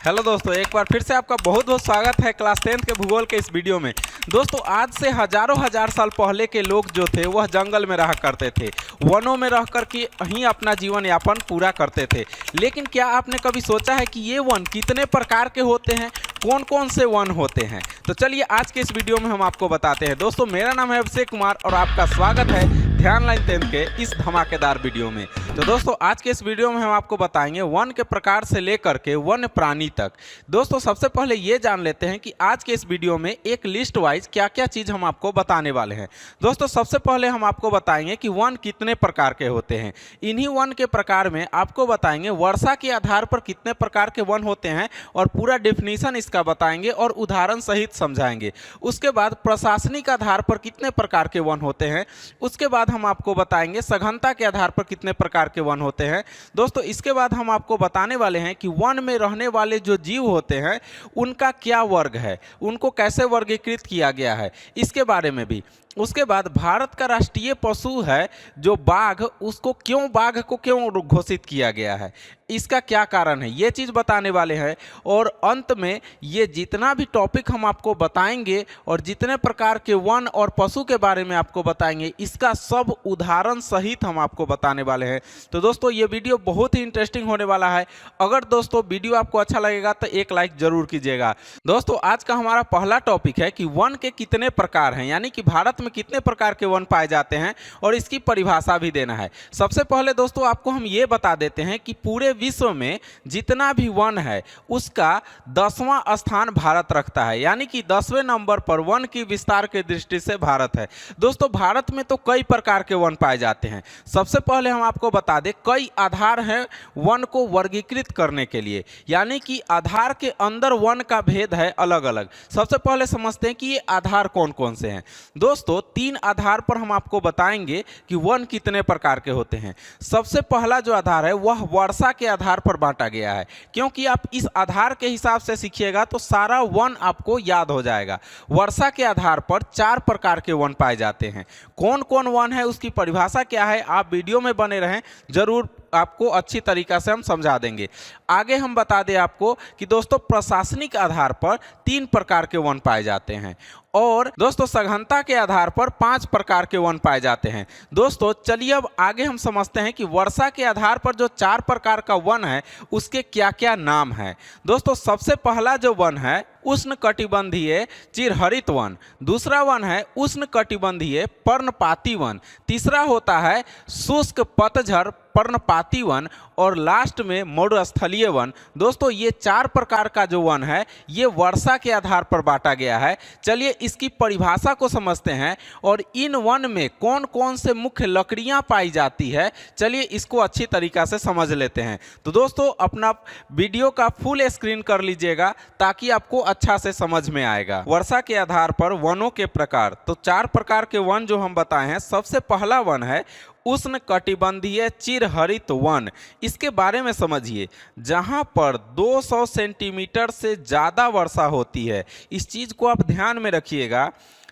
Hello दोस्तों, एक बार फिर से आपका बहुत बहुत स्वागत है क्लास 10 के भूगोल के इस वीडियो में। दोस्तों, आज से हजारों हजार साल पहले के लोग जो थे वह जंगल में रहा करते थे, वनों में रह कर के ही अपना जीवन यापन पूरा करते थे। लेकिन क्या आपने कभी सोचा है कि ये वन कितने प्रकार के होते हैं, कौन कौन से वन होते हैं? तो चलिए आज के इस वीडियो में हम आपको बताते हैं। दोस्तों, मेरा नाम है अभिषेक कुमार और आपका स्वागत है ध्यान लाइन 10 के इस धमाकेदार वीडियो में। तो दोस्तों, आज के इस वीडियो में हम आपको बताएंगे वन के प्रकार से लेकर के वन्य प्राणी तक। दोस्तों, सबसे पहले ये जान लेते हैं कि आज के इस वीडियो में एक लिस्ट वाइज क्या क्या चीज़ हम आपको बताने वाले हैं। दोस्तों, सबसे पहले हम आपको बताएंगे कि वन कितने प्रकार के होते हैं। इन्हीं वन के प्रकार में आपको बताएंगे वर्षा के आधार पर कितने प्रकार के वन होते हैं और पूरा डेफिनेशन इसका बताएंगे और उदाहरण सहित समझाएंगे। उसके बाद प्रशासनिक आधार पर कितने प्रकार के वन होते हैं। उसके बाद हम आपको बताएंगे सघनता के आधार पर कितने प्रकार के वन होते हैं। दोस्तों, इसके बाद हम आपको बताने वाले हैं कि वन में रहने वाले जो जीव होते हैं उनका क्या वर्ग है, उनको कैसे वर्गीकृत किया गया है, इसके बारे में भी। उसके बाद भारत का राष्ट्रीय पशु है जो बाघ, उसको क्यों बाघ को क्यों घोषित किया गया है, इसका क्या कारण है, ये चीज़ बताने वाले हैं। और अंत में ये जितना भी टॉपिक हम आपको बताएंगे और जितने प्रकार के वन और पशु के बारे में आपको बताएंगे, इसका सब उदाहरण सहित हम आपको बताने वाले हैं। तो दोस्तों, ये वीडियो बहुत ही इंटरेस्टिंग होने वाला है। अगर दोस्तों वीडियो आपको अच्छा लगेगा तो एक लाइक जरूर कीजिएगा। दोस्तों, आज का हमारा पहला टॉपिक है कि वन के कितने प्रकार हैं, यानी कि भारत में कितने प्रकार के वन पाए जाते हैं और इसकी परिभाषा भी देना है। सबसे पहले दोस्तों आपको हम ये बता देते हैं कि पूरे विश्व में जितना भी वन है उसका 10वां स्थान भारत रखता है, यानी कि 10वें नंबर पर वन की विस्तार के दृष्टि से भारत है। दोस्तों, भारत में तो कई प्रकार के वन पाए जाते हैं। सबसे पहले हम आपको बता दें कई आधार हैं वन को वर्गीकृत करने के लिए, यानी कि आधार के अंदर वन का भेद है अलग अलग। सबसे पहले समझते हैं कि ये आधार कौन कौन से हैं। दोस्तों, 3 आधार पर हम आपको बताएंगे कि वन कितने प्रकार के होते हैं। सबसे पहला जो आधार है वह वर्षा के आधार पर बांटा गया है, क्योंकि आप इस आधार के हिसाब से सीखिएगा तो सारा वन आपको याद हो जाएगा। वर्षा के आधार पर 4 प्रकार के वन पाए जाते हैं। कौन कौन वन है, उसकी परिभाषा क्या है, आप वीडियो में बने रहें, जरूर आपको अच्छी तरीका से हम समझा देंगे। आगे हम बता दें आपको कि दोस्तों प्रशासनिक आधार पर 3 प्रकार के वन पाए जाते हैं और दोस्तों सघनता के आधार पर 5 प्रकार के वन पाए जाते हैं। दोस्तों, चलिए अब आगे हम समझते हैं कि वर्षा के आधार पर जो 4 प्रकार का वन है उसके क्या क्या नाम है। दोस्तों, सबसे पहला जो वन है उष्णकटिबंधीय चिरहरित वन, दूसरा वन है उष्णकटिबंधीय पर्णपाती वन, तीसरा होता है शुष्क पतझड़ पर्णपाती वन और लास्ट में मरुस्थलीय वन। दोस्तों, ये 4 प्रकार का जो वन है ये वर्षा के आधार पर बांटा गया है। चलिए इसकी परिभाषा को समझते हैं और इन वन में कौन कौन से मुख्य लकड़ियां पाई जाती है, चलिए इसको अच्छी तरीका से समझ लेते हैं। तो दोस्तों, अपना वीडियो का फुल स्क्रीन कर लीजिएगा ताकि आपको अच्छा से समझ में आएगा। वर्षा के आधार पर वनों के प्रकार, तो 4 प्रकार के वन जो हम बताए हैं। सबसे पहला वन है उष्णकटिबंधीय चिरहरित वन। इसके बारे में समझिए, जहां पर 200 सेंटीमीटर से ज़्यादा वर्षा होती है। इस चीज़ को आप ध्यान में रखिएगा,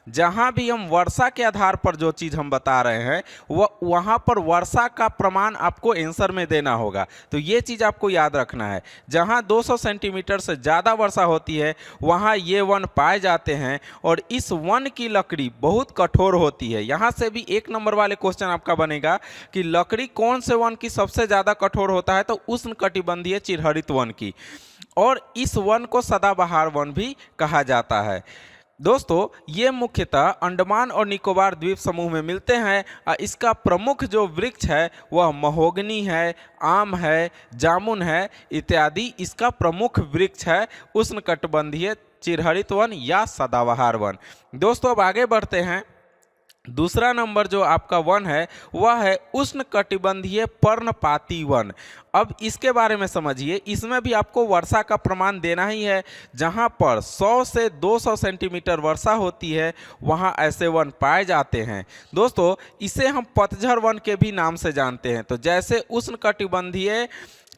जहाँ भी हम वर्षा के आधार पर जो चीज़ हम बता रहे हैं वहाँ पर वर्षा का प्रमाण आपको आंसर में देना होगा। तो ये चीज़ आपको याद रखना है, जहाँ 200 सेंटीमीटर से ज़्यादा वर्षा होती है वहाँ ये वन पाए जाते हैं और इस वन की लकड़ी बहुत कठोर होती है। यहाँ से भी 1 नंबर वाले क्वेश्चन आपका बनेगा कि लकड़ी कौन से वन की सबसे ज़्यादा कठोर होता है, तो उष्णकटिबंधीय चिरहरित वन की, और इस वन को सदाबहार वन भी कहा जाता है। दोस्तों, ये मुख्यतः अंडमान और निकोबार द्वीप समूह में मिलते हैं। इसका प्रमुख जो वृक्ष है वह महोगनी है, आम है, जामुन है इत्यादि इसका प्रमुख वृक्ष है उष्णकटिबंधीय चिरहरित वन या सदाबहार वन। दोस्तों, अब आगे बढ़ते हैं। दूसरा नंबर जो आपका वन है वह है उष्णकटिबंधीय पर्णपाती वन। अब इसके बारे में समझिए, इसमें भी आपको वर्षा का प्रमाण देना ही है। जहां पर 100 से 200 सेंटीमीटर वर्षा होती है वहां ऐसे वन पाए जाते हैं। दोस्तों, इसे हम पतझड़ वन के भी नाम से जानते हैं। तो जैसे उष्णकटिबंधीय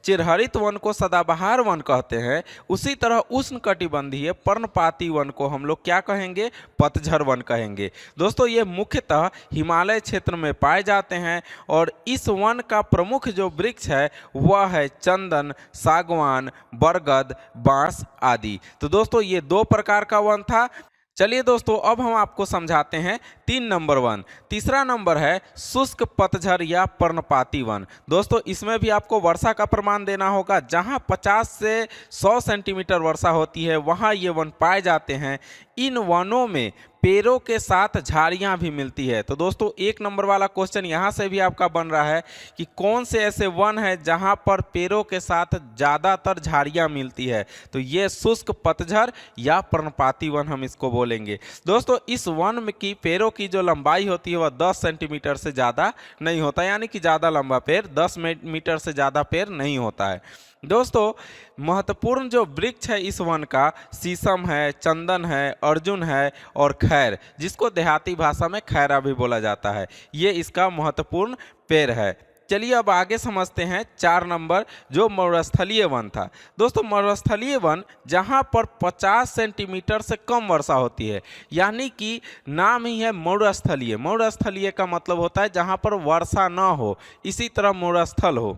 चिरहरित वन को सदाबहार वन कहते हैं, उसी तरह उष्णकटिबंधीय पर्णपाती वन को हम लोग क्या कहेंगे? पतझड़ वन कहेंगे। दोस्तों ये मुख्यतः हिमालय क्षेत्र में पाए जाते हैं और इस वन का प्रमुख जो वृक्ष है वह है चंदन, सागवान, बरगद, बांस आदि। तो दोस्तों ये दो प्रकार का वन था। चलिए दोस्तों अब हम आपको समझाते हैं 3 नंबर वन। तीसरा नंबर है शुष्क पतझड़ या पर्णपाती वन। दोस्तों इसमें भी आपको वर्षा का प्रमाण देना होगा। जहां 50 से 100 सेंटीमीटर वर्षा होती है वहां ये वन पाए जाते हैं। इन वनों में पेड़ों के साथ झाड़ियां भी मिलती है। तो दोस्तों 1 नंबर वाला क्वेश्चन यहाँ से भी आपका बन रहा है कि कौन से ऐसे वन है जहाँ पर पेड़ों के साथ ज़्यादातर झाड़ियां मिलती है? तो ये शुष्क पतझड़ या पर्णपाती वन हम इसको बोलेंगे। दोस्तों इस वन में की पेड़ों की जो लंबाई होती है वह 10 सेंटीमीटर से ज़्यादा नहीं होता, यानी कि ज़्यादा लंबा पेड़ 10 मीटर से ज़्यादा पेड़ नहीं होता है। दोस्तों महत्वपूर्ण जो वृक्ष है इस वन का शीशम है, चंदन है, अर्जुन है और खैर, जिसको देहाती भाषा में खैरा भी बोला जाता है, ये इसका महत्वपूर्ण पेड़ है। चलिए अब आगे समझते हैं 4 नंबर जो मरुस्थलीय वन था। दोस्तों मरुस्थलीय वन जहां पर 50 सेंटीमीटर से कम वर्षा होती है, यानी कि नाम ही है मरुस्थलीय। मरुस्थलीय का मतलब होता है जहां पर वर्षा न हो, इसी तरह मरुस्थल हो,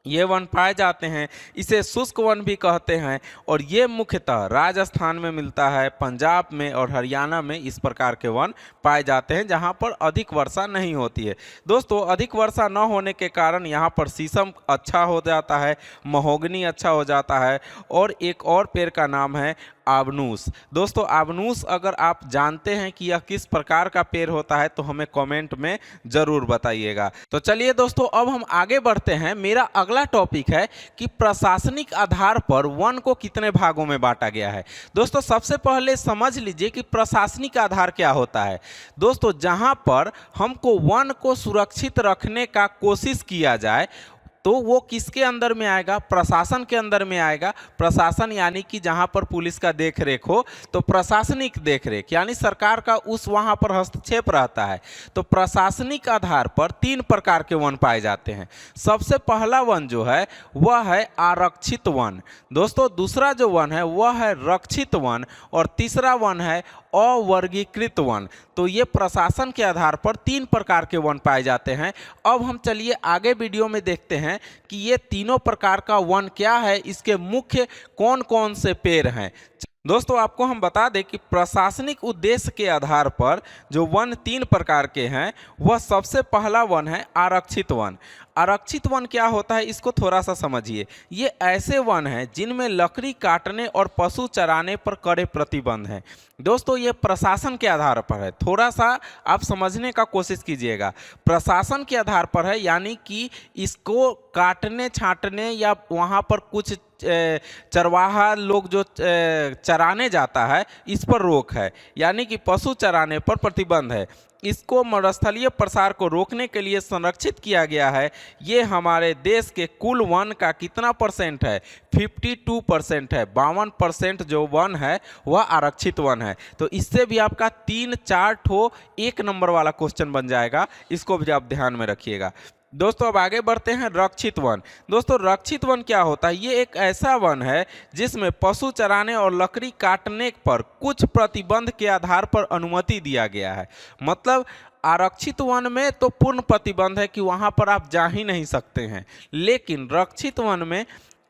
ये वन पाए जाते हैं। इसे शुष्क वन भी कहते हैं और ये मुख्यतः राजस्थान में मिलता है, पंजाब में और हरियाणा में इस प्रकार के वन पाए जाते हैं जहां पर अधिक वर्षा नहीं होती है। दोस्तों अधिक वर्षा न होने के कारण यहां पर शीशम अच्छा हो जाता है, महोगनी अच्छा हो जाता है और एक और पेड़ का नाम है आबनूस। दोस्तों आबनूस अगर आप जानते हैं कि यह किस प्रकार का पेड़ होता है तो हमें कमेंट में ज़रूर बताइएगा। तो चलिए दोस्तों अब हम आगे बढ़ते हैं। मेरा अगला टॉपिक है कि प्रशासनिक आधार पर वन को कितने भागों में बांटा गया है। दोस्तों सबसे पहले समझ लीजिए कि प्रशासनिक आधार क्या होता है। दोस्तों जहां पर हमको वन को सुरक्षित रखने का कोशिश किया जाए तो वो किसके अंदर में आएगा? प्रशासन के अंदर में आएगा। प्रशासन यानी कि जहां पर पुलिस का देख रेख हो, तो प्रशासनिक देख रेख यानी सरकार का उस वहां पर हस्तक्षेप रहता है। तो प्रशासनिक आधार पर 3 प्रकार के वन पाए जाते हैं। सबसे पहला वन जो है वह है आरक्षित वन। दोस्तों दूसरा जो वन है वह है रक्षित वन और तीसरा वन है अवर्गीकृत वन। तो ये प्रशासन के आधार पर 3 प्रकार के वन पाए जाते हैं। अब हम चलिए आगे वीडियो में देखते हैं कि ये तीनों प्रकार का वन क्या है, इसके मुख्य कौन कौन से पेड़ हैं। दोस्तों आपको हम बता दें कि प्रशासनिक उद्देश्य के आधार पर जो वन 3 प्रकार के हैं वह सबसे पहला वन है आरक्षित वन। आरक्षित वन क्या होता है इसको थोड़ा सा समझिए। ये ऐसे वन हैं जिनमें लकड़ी काटने और पशु चराने पर कड़े प्रतिबंध हैं। दोस्तों ये प्रशासन के आधार पर है, थोड़ा सा आप समझने का कोशिश कीजिएगा। प्रशासन के आधार पर है यानी कि इसको काटने छांटने या वहाँ पर कुछ चरवाहा लोग जो चराने जाता है इस पर रोक है, यानी कि पशु चराने पर प्रतिबंध है। इसको मरुस्थलीय प्रसार को रोकने के लिए संरक्षित किया गया है। ये हमारे देश के कुल वन का कितना परसेंट है? 52% है। 52% जो वन है वह आरक्षित वन है। तो इससे भी आपका 3-4 ठो 1 नंबर वाला क्वेश्चन बन जाएगा, इसको भी आप ध्यान में रखिएगा। दोस्तों अब आगे बढ़ते हैं रक्षित वन। दोस्तों रक्षित वन क्या होता है? ये एक ऐसा वन है जिसमें पशु चराने और लकड़ी काटने पर कुछ प्रतिबंध के आधार पर अनुमति दिया गया है। मतलब आरक्षित वन में तो पूर्ण प्रतिबंध है कि वहाँ पर आप जा ही नहीं सकते हैं, लेकिन रक्षित वन में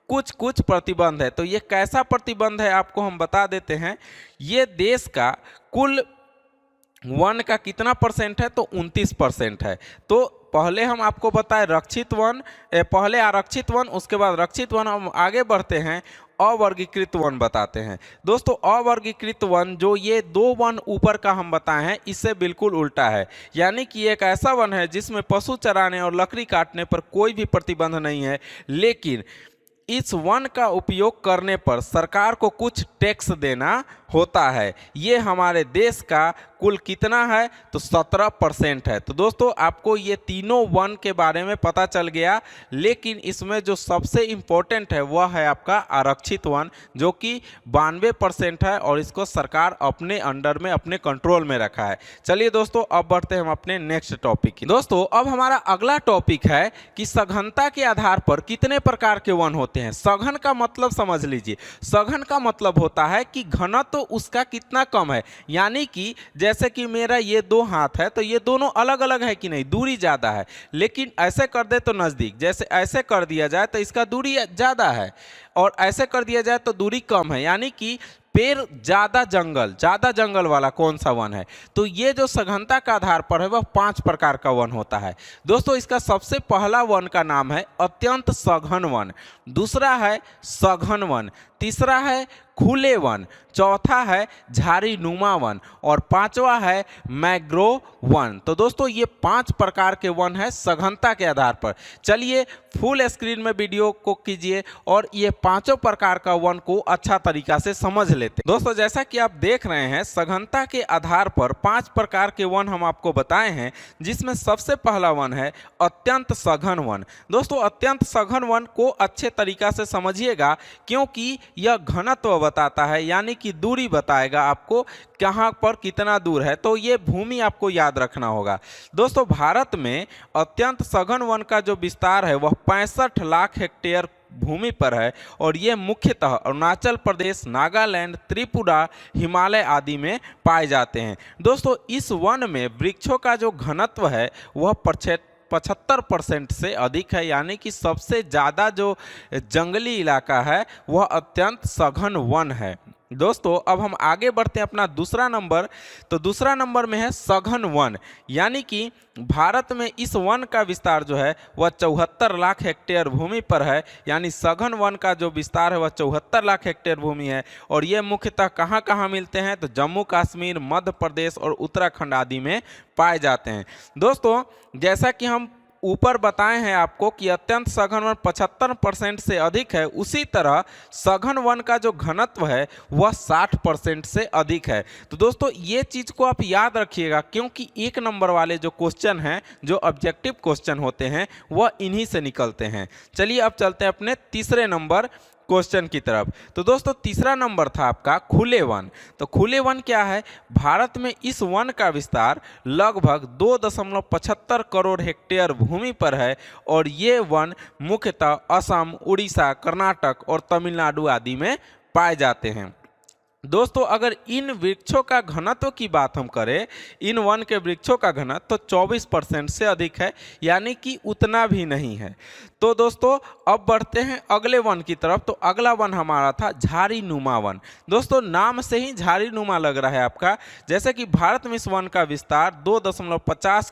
कुछ कुछ प्रतिबंध है। तो ये कैसा प्रतिबंध है आपको हम बता देते हैं। ये देश का कुल वन का कितना परसेंट है? तो 29% है। तो पहले हम आपको बताएं रक्षित वन, पहले आरक्षित वन, उसके बाद रक्षित वन। हम आगे बढ़ते हैं अवर्गीकृत वन बताते हैं। दोस्तों अवर्गीकृत वन जो ये 2 वन ऊपर का हम बताए हैं इससे बिल्कुल उल्टा है, यानी कि एक ऐसा वन है जिसमें पशु चराने और लकड़ी काटने पर कोई भी प्रतिबंध नहीं है, लेकिन इस वन का उपयोग करने पर सरकार को कुछ टैक्स देना होता है। ये हमारे देश का कुल कितना है, तो 17% है। तो दोस्तों आपको ये तीनों वन के बारे में पता चल गया, लेकिन इसमें जो सबसे इम्पोर्टेंट है वह है आपका आरक्षित वन, जो कि 92% है और इसको सरकार अपने अंडर में, अपने कंट्रोल में रखा है। चलिए दोस्तों अब बढ़ते हैं हम अपने नेक्स्ट टॉपिक की। दोस्तों अब हमारा अगला टॉपिक है कि सघनता के आधार पर कितने प्रकार के वन होते हैं। सघन का मतलब समझ लीजिए, सघन का मतलब होता है कि घनत्व तो उसका कितना कम है, यानी कि जैसे कि मेरा ये दो हाथ है तो ये दोनों अलग अलग है कि नहीं, दूरी ज़्यादा है, लेकिन ऐसे कर दे तो नज़दीक, जैसे ऐसे कर दिया जाए तो इसका दूरी ज़्यादा है और ऐसे कर दिया जाए तो दूरी कम है, यानी कि पेड़ ज़्यादा जंगल वाला कौन सा वन है। तो ये जो सघनता का आधार पर है वह 5 प्रकार का वन होता है। दोस्तों इसका सबसे पहला वन का नाम है अत्यंत सघन वन, दूसरा है सघन वन, तीसरा है खुले वन, चौथा है झाड़ी नुमा वन और पांचवा है मैंग्रोव वन। तो दोस्तों ये 5 प्रकार के वन है सघनता के आधार पर। चलिए फुल स्क्रीन में वीडियो को कीजिए और ये पांचों प्रकार का वन को अच्छा तरीका से समझ लेते हैं। दोस्तों जैसा कि आप देख रहे हैं सघनता के आधार पर 5 प्रकार के वन हम आपको बताए हैं, जिसमें सबसे पहला वन है अत्यंत सघन वन। दोस्तों अत्यंत सघन वन को अच्छे तरीका से समझिएगा, क्योंकि यह घनत्व बताता है, यानी कि दूरी बताएगा आपको कहाँ पर कितना दूर है, तो ये भूमि आपको याद रखना होगा। दोस्तों भारत में अत्यंत सघन वन का जो विस्तार है वह 65 लाख हेक्टेयर भूमि पर है और ये मुख्यतः अरुणाचल प्रदेश, नागालैंड, त्रिपुरा, हिमालय आदि में पाए जाते हैं। दोस्तों इस वन में वृक्षों का जो घनत्व है वह 75% से अधिक है, यानी कि सबसे ज़्यादा जो जंगली इलाका है वह अत्यंत सघन वन है। दोस्तों अब हम आगे बढ़ते हैं अपना दूसरा नंबर। तो दूसरा नंबर में है सघन वन, यानी कि भारत में इस वन का विस्तार जो है वह 74 लाख हेक्टेयर भूमि पर है, यानी सघन वन का जो विस्तार है वह 74 लाख हेक्टेयर भूमि है और ये मुख्यतः कहाँ कहाँ मिलते हैं, तो जम्मू कश्मीर, मध्य प्रदेश और उत्तराखंड आदि में पाए जाते हैं। दोस्तों जैसा कि हम ऊपर बताए हैं आपको कि अत्यंत सघन वन 75% से अधिक है, उसी तरह सघन वन का जो घनत्व है वह 60% से अधिक है। तो दोस्तों ये चीज़ को आप याद रखिएगा, क्योंकि 1 नंबर वाले जो क्वेश्चन हैं, जो ऑब्जेक्टिव क्वेश्चन होते हैं, वह इन्हीं से निकलते हैं। चलिए अब चलते हैं अपने तीसरे नंबर क्वेश्चन की तरफ। तो दोस्तों तीसरा नंबर था आपका खुले वन। तो खुले वन क्या है, भारत में इस वन का विस्तार लगभग 2.75 करोड़ हेक्टेयर भूमि पर है और ये वन मुख्यतः असम, उड़ीसा, कर्नाटक और तमिलनाडु आदि में पाए जाते हैं। दोस्तों अगर इन वृक्षों का घनत्व की बात हम करें, इन वन के वृक्षों का घनत्व तो 24% से अधिक है, यानी कि उतना भी नहीं है। तो दोस्तों अब बढ़ते हैं अगले वन की तरफ। तो अगला वन हमारा था झाड़ी नुमा वन। दोस्तों नाम से ही झाड़ी नुमा लग रहा है आपका, जैसे कि भारत में इस वन का विस्तार 2.50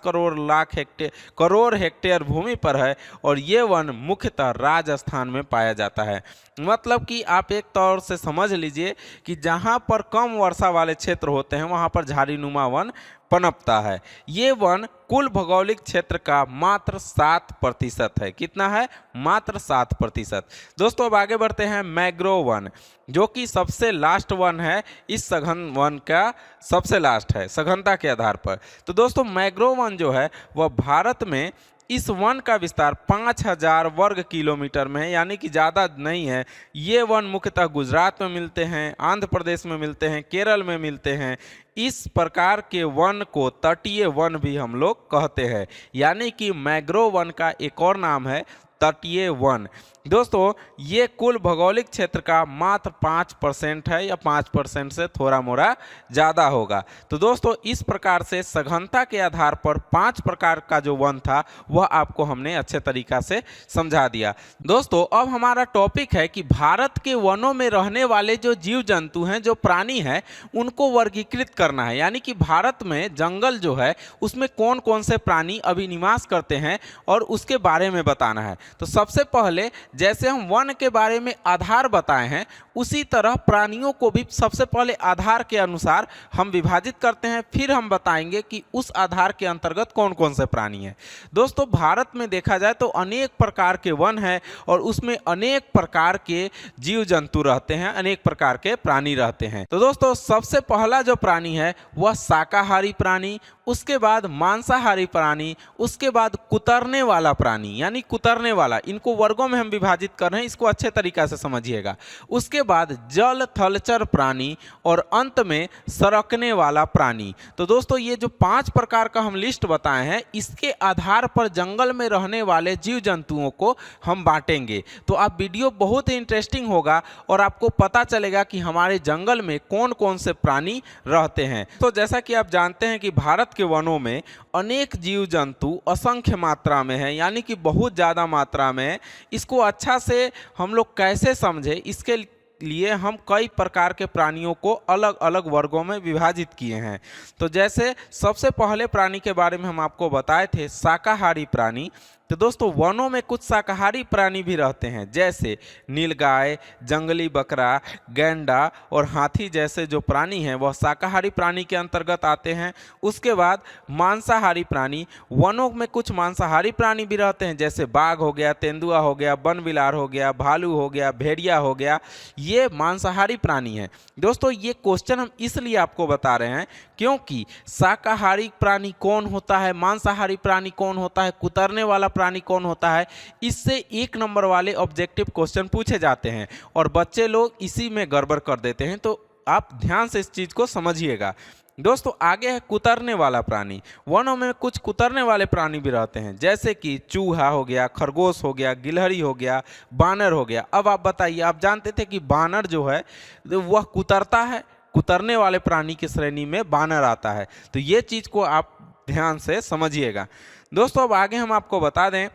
करोड़ हेक्टेयर भूमि पर है और ये वन मुख्यतः राजस्थान में पाया जाता है। मतलब कि आप एक तौर से समझ लीजिए कि जहाँ पर कम वर्षा वाले क्षेत्र होते हैं वहाँ पर झाड़ी नुमा वन पनपता है। ये वन कुल भौगोलिक क्षेत्र का मात्र 7% है। कितना है, मात्र 7%। दोस्तों अब आगे बढ़ते हैं मैंग्रोव वन, जो कि सबसे लास्ट वन है, इस सघन वन का सबसे लास्ट है सघनता के आधार पर। तो दोस्तों मैंग्रोव वन जो है वह भारत में इस वन का विस्तार 5000 वर्ग किलोमीटर में है, यानी कि ज़्यादा नहीं है। ये वन मुख्यतः गुजरात में मिलते हैं, आंध्र प्रदेश में मिलते हैं, केरल में मिलते हैं। इस प्रकार के वन को तटीय वन भी हम लोग कहते हैं, यानी कि मैंग्रोव वन का एक और नाम है तटीय वन। दोस्तों ये कुल भौगोलिक क्षेत्र का मात्र 5% है, या 5% से थोड़ा मोड़ा ज़्यादा होगा। तो दोस्तों इस प्रकार से सघनता के आधार पर 5 प्रकार का जो वन था वह आपको हमने अच्छे तरीका से समझा दिया। दोस्तों अब हमारा टॉपिक है कि भारत के वनों में रहने वाले जो जीव जंतु हैं, जो प्राणी हैं, उनको वर्गीकृत करना है, यानी कि भारत में जंगल जो है उसमें कौन कौन से प्राणी अभी निवास करते हैं और उसके बारे में बताना है। तो सबसे पहले जैसे हम वन के बारे में आधार बताए हैं, उसी तरह प्राणियों को भी सबसे पहले आधार के अनुसार हम विभाजित करते हैं, फिर हम बताएंगे कि उस आधार के अंतर्गत कौन कौन से प्राणी हैं। दोस्तों, भारत में देखा जाए तो अनेक प्रकार के वन हैं और उसमें अनेक प्रकार के जीव जंतु रहते हैं, अनेक प्रकार के प्राणी रहते हैं। तो दोस्तों, सबसे पहला जो प्राणी है वह शाकाहारी प्राणी, उसके बाद मांसाहारी प्राणी, उसके बाद कुतरने वाला प्राणी, यानी कुतरने वाला, इनको वर्गों में हम विभाजित कर रहे हैं, इसको अच्छे तरीका से समझिएगा। उसके बाद जल थलचर प्राणी और अंत में सरकने वाला प्राणी। तो दोस्तों, ये जो 5 प्रकार का हम लिस्ट बताए हैं, इसके आधार पर जंगल में रहने वाले जीव जंतुओं को हम बांटेंगे। तो आप वीडियो बहुत ही इंटरेस्टिंग होगा और आपको पता चलेगा कि हमारे जंगल में कौन कौन से प्राणी रहते हैं। तो जैसा कि आप जानते हैं कि भारत के वनों में अनेक जीव जंतु असंख्य मात्रा में है, यानी कि बहुत ज़्यादा मात्रा में है। इसको अच्छा से हम लोग कैसे समझे, इसके लिए हम कई प्रकार के प्राणियों को अलग अलग वर्गों में विभाजित किए हैं। तो जैसे सबसे पहले प्राणी के बारे में हम आपको बताए थे, शाकाहारी प्राणी। तो दोस्तों, वनों में कुछ शाकाहारी प्राणी भी रहते हैं, जैसे नीलगाय, जंगली बकरा, गैंडा और हाथी जैसे जो प्राणी हैं वह शाकाहारी प्राणी के अंतर्गत आते हैं। उसके बाद मांसाहारी प्राणी, वनों में कुछ मांसाहारी प्राणी भी रहते हैं, जैसे बाघ हो गया, तेंदुआ हो गया, बनबिलार हो गया, भालू हो गया, भेड़िया हो गया, ये मांसाहारी प्राणी हैं। दोस्तों, ये क्वेश्चन हम इसलिए आपको बता रहे हैं क्योंकि शाकाहारी प्राणी कौन होता है, मांसाहारी प्राणी कौन होता है, कुतरने वाला प्राणी कौन होता है, इससे 1 नंबर वाले ऑब्जेक्टिव क्वेश्चन पूछे जाते हैं और बच्चे लोग इसी में गड़बड़ कर देते हैं। तो आप ध्यान से इस चीज़ को समझिएगा। दोस्तों, आगे है कुतरने वाला प्राणी। वनों में कुछ कुतरने वाले प्राणी भी रहते हैं, जैसे कि चूहा हो गया, खरगोश हो गया, गिलहरी हो गया, बानर हो गया। अब आप बताइए, आप जानते थे कि बानर जो है वह कुतरता है? कुतरने वाले प्राणी की श्रेणी में बानर आता है। तो ये चीज़ को आप ध्यान से समझिएगा। दोस्तों, अब आगे हम आपको बता दें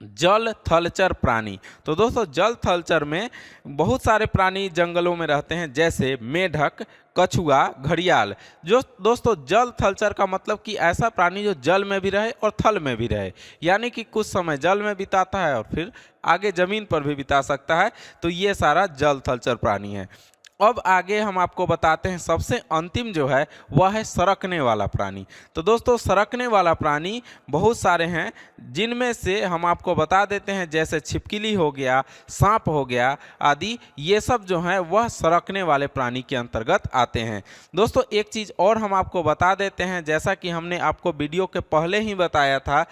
जल थलचर प्राणी। तो दोस्तों, जल थलचर में बहुत सारे प्राणी जंगलों में रहते हैं, जैसे मेढक, कछुआ, घड़ियाल। जो दोस्तों, जल थलचर का मतलब कि ऐसा प्राणी जो जल में भी रहे और थल में भी रहे, यानी कि कुछ समय जल में बिताता है और फिर आगे जमीन पर भी बिता सकता है। तो ये सारा जल थलचर प्राणी है। अब आगे हम आपको बताते हैं सबसे अंतिम जो है वह है सरकने वाला प्राणी। तो दोस्तों, सरकने वाला प्राणी बहुत सारे हैं, जिनमें से हम आपको बता देते हैं, जैसे छिपकली हो गया, सांप हो गया आदि, ये सब जो हैं वह सरकने वाले प्राणी के अंतर्गत आते हैं। दोस्तों, एक चीज़ और हम आपको बता देते हैं, जैसा कि हमने आपको वीडियो के पहले ही बताया था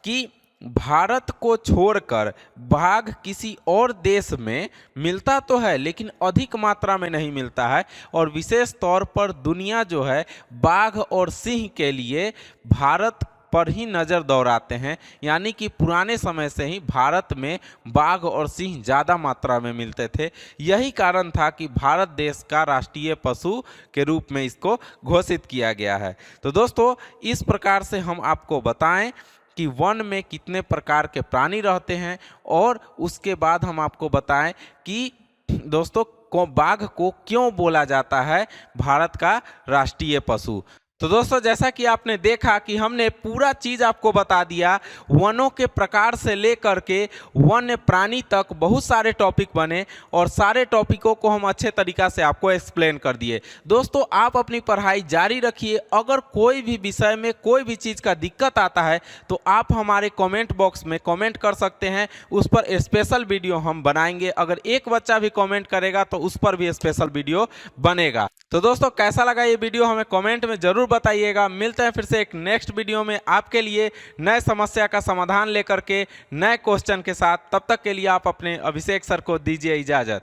कि भारत को छोड़कर बाघ किसी और देश में मिलता तो है, लेकिन अधिक मात्रा में नहीं मिलता है। और विशेष तौर पर दुनिया जो है बाघ और सिंह के लिए भारत पर ही नज़र दौड़ाते हैं, यानी कि पुराने समय से ही भारत में बाघ और सिंह ज़्यादा मात्रा में मिलते थे। यही कारण था कि भारत देश का राष्ट्रीय पशु के रूप में इसको घोषित किया गया है। तो दोस्तों, इस प्रकार से हम आपको बताएं कि वन में कितने प्रकार के प्राणी रहते हैं, और उसके बाद हम आपको बताएं कि दोस्तों बाघ को क्यों बोला जाता है भारत का राष्ट्रीय पशु। तो दोस्तों, जैसा कि आपने देखा कि हमने पूरा चीज़ आपको बता दिया, वनों के प्रकार से लेकर के वन्य प्राणी तक बहुत सारे टॉपिक बने और सारे टॉपिकों को हम अच्छे तरीक़ा से आपको एक्सप्लेन कर दिए। दोस्तों, आप अपनी पढ़ाई जारी रखिए। अगर कोई भी विषय में कोई भी चीज़ का दिक्कत आता है तो आप हमारे कमेंट बॉक्स में कमेंट कर सकते हैं, उस पर स्पेशल वीडियो हम बनाएंगे। अगर एक बच्चा भी कमेंट करेगा तो उस पर भी स्पेशल वीडियो बनेगा। तो दोस्तों, कैसा लगा ये वीडियो हमें कमेंट में ज़रूर बताइएगा। मिलते हैं फिर से एक नेक्स्ट वीडियो में आपके लिए नए समस्या का समाधान लेकर के नए क्वेश्चन के साथ। तब तक के लिए आप अपने अभिषेक सर को दीजिए इजाज़त।